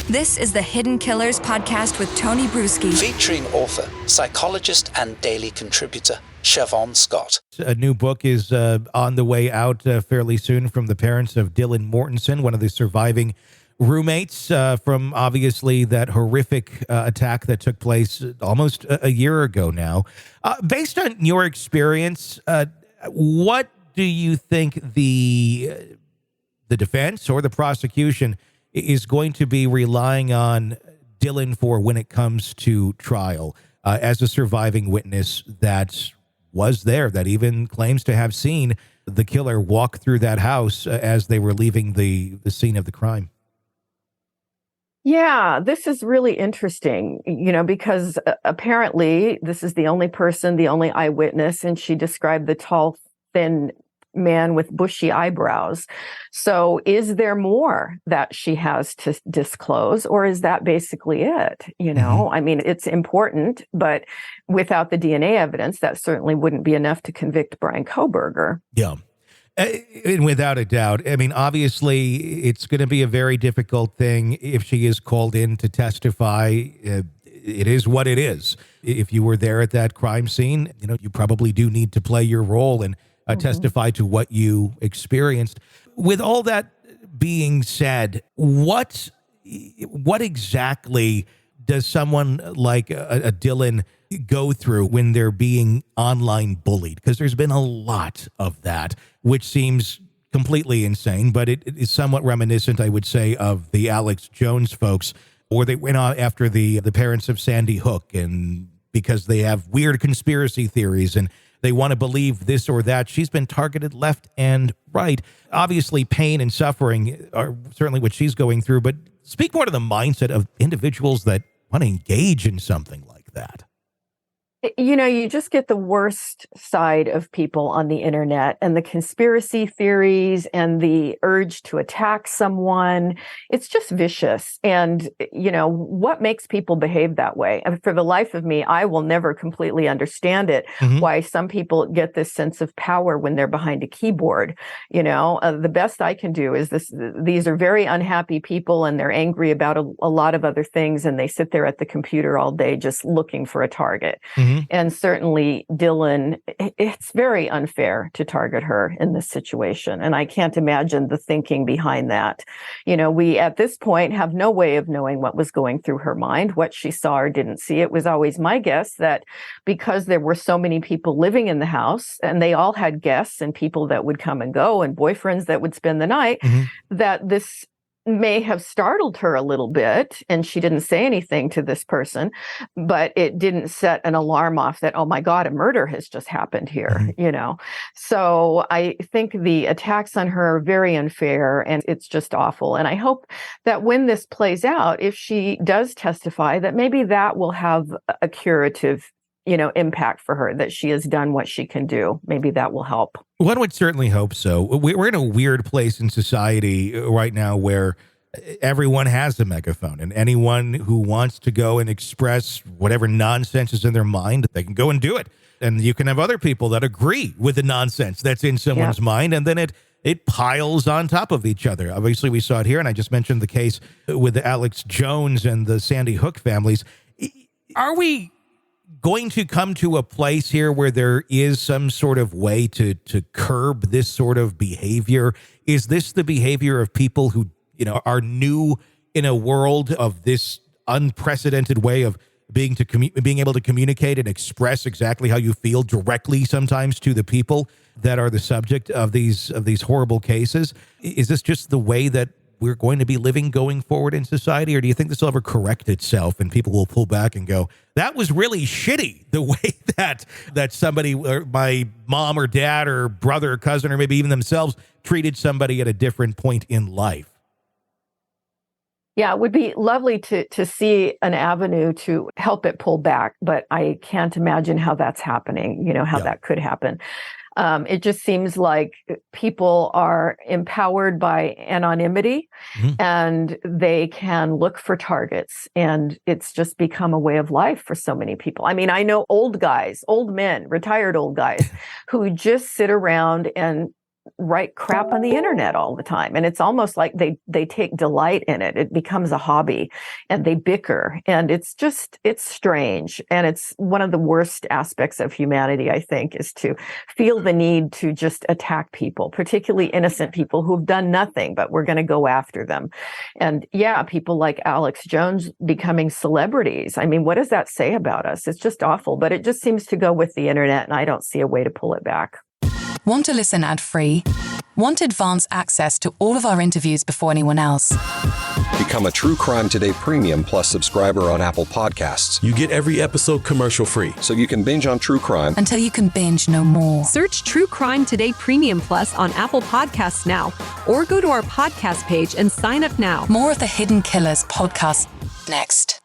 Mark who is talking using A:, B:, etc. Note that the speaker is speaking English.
A: This is the Hidden Killers podcast with Tony Brueski.
B: Featuring author, psychologist, and daily contributor, Shavaun Scott.
C: A new book is on the way out fairly soon from the parents of Dylan Mortensen, one of the surviving roommates from obviously that horrific attack that took place almost a year ago now. Based on your experience, what do you think the defense or the prosecution is going to be relying on Dylan for when it comes to trial as a surviving witness that was there, that even claims to have seen the killer walk through that house as they were leaving the scene of the crime?
D: Yeah, this is really interesting, because apparently this is the only person, the only eyewitness, and she described the tall, thin man with bushy eyebrows. So is there more that she has to disclose, or is that basically it? I mean, it's important, but without the DNA evidence, that certainly wouldn't be enough to convict Brian Kohberger.
C: Yeah. And without a doubt, I mean, obviously, it's going to be a very difficult thing if she is called in to testify. It is what it is. If you were there at that crime scene, you probably do need to play your role and testify to what you experienced. With all that being said, what exactly does someone like a Dylan go through when they're being online bullied? Because there's been a lot of that, which seems completely insane, but it is somewhat reminiscent, I would say, of the Alex Jones folks, or they went on after the parents of Sandy Hook, and because they have weird conspiracy theories and they want to believe this or that. She's been targeted left and right. Obviously, pain and suffering are certainly what she's going through, but speak more to the mindset of individuals that want to engage in something like that.
D: You just get the worst side of people on the internet, and the conspiracy theories and the urge to attack someone. It's just vicious. And, what makes people behave that way? And for the life of me, I will never completely understand it, why some people get this sense of power when they're behind a keyboard. The best I can do is these are very unhappy people, and they're angry about a lot of other things, and they sit there at the computer all day just looking for a target. And certainly Dylan, it's very unfair to target her in this situation. And I can't imagine the thinking behind that. We at this point have no way of knowing what was going through her mind, what she saw or didn't see. It was always my guess that because there were so many people living in the house, and they all had guests and people that would come and go and boyfriends that would spend the night, that this may have startled her a little bit, and she didn't say anything to this person, but it didn't set an alarm off that, oh my God, a murder has just happened here, So I think the attacks on her are very unfair, and it's just awful. And I hope that when this plays out, if she does testify, that maybe that will have a curative impact for her, that she has done what she can do. Maybe that will help.
C: One would certainly hope so. We're in a weird place in society right now where everyone has a megaphone, and anyone who wants to go and express whatever nonsense is in their mind, they can go and do it. And you can have other people that agree with the nonsense that's in someone's mind, and then it piles on top of each other. Obviously, we saw it here, and I just mentioned the case with the Alex Jones and the Sandy Hook families. Are we going to come to a place here where there is some sort of way to curb this sort of behavior? Is this the behavior of people who, are new in a world of this unprecedented way of being able to communicate and express exactly how you feel directly sometimes to the people that are the subject of these horrible cases? Is this just the way that we're going to be living going forward in society? Or do you think this will ever correct itself and people will pull back and go, that was really shitty, the way that somebody, or my mom or dad or brother or cousin, or maybe even themselves, treated somebody at a different point in life?
D: Yeah, it would be lovely to see an avenue to help it pull back, but I can't imagine how that's happening, how that could happen. It just seems like people are empowered by anonymity, and they can look for targets, and it's just become a way of life for so many people. I mean, I know old men, retired old guys who just sit around and write crap on the internet all the time. And it's almost like they take delight in it. It becomes a hobby and they bicker. And it's strange. And it's one of the worst aspects of humanity, I think, is to feel the need to just attack people, particularly innocent people who've done nothing, but we're going to go after them. And yeah, people like Alex Jones becoming celebrities. I mean, what does that say about us? It's just awful, but it just seems to go with the internet, and I don't see a way to pull it back.
A: Want to listen ad-free? Want advance access to all of our interviews before anyone else?
E: Become a True Crime Today Premium Plus subscriber on Apple Podcasts.
F: You get every episode commercial-free.
E: So you can binge on true crime
A: until you can binge no more.
G: Search True Crime Today Premium Plus on Apple Podcasts now, or go to our podcast page and sign up now.
A: More of the Hidden Killers podcast next.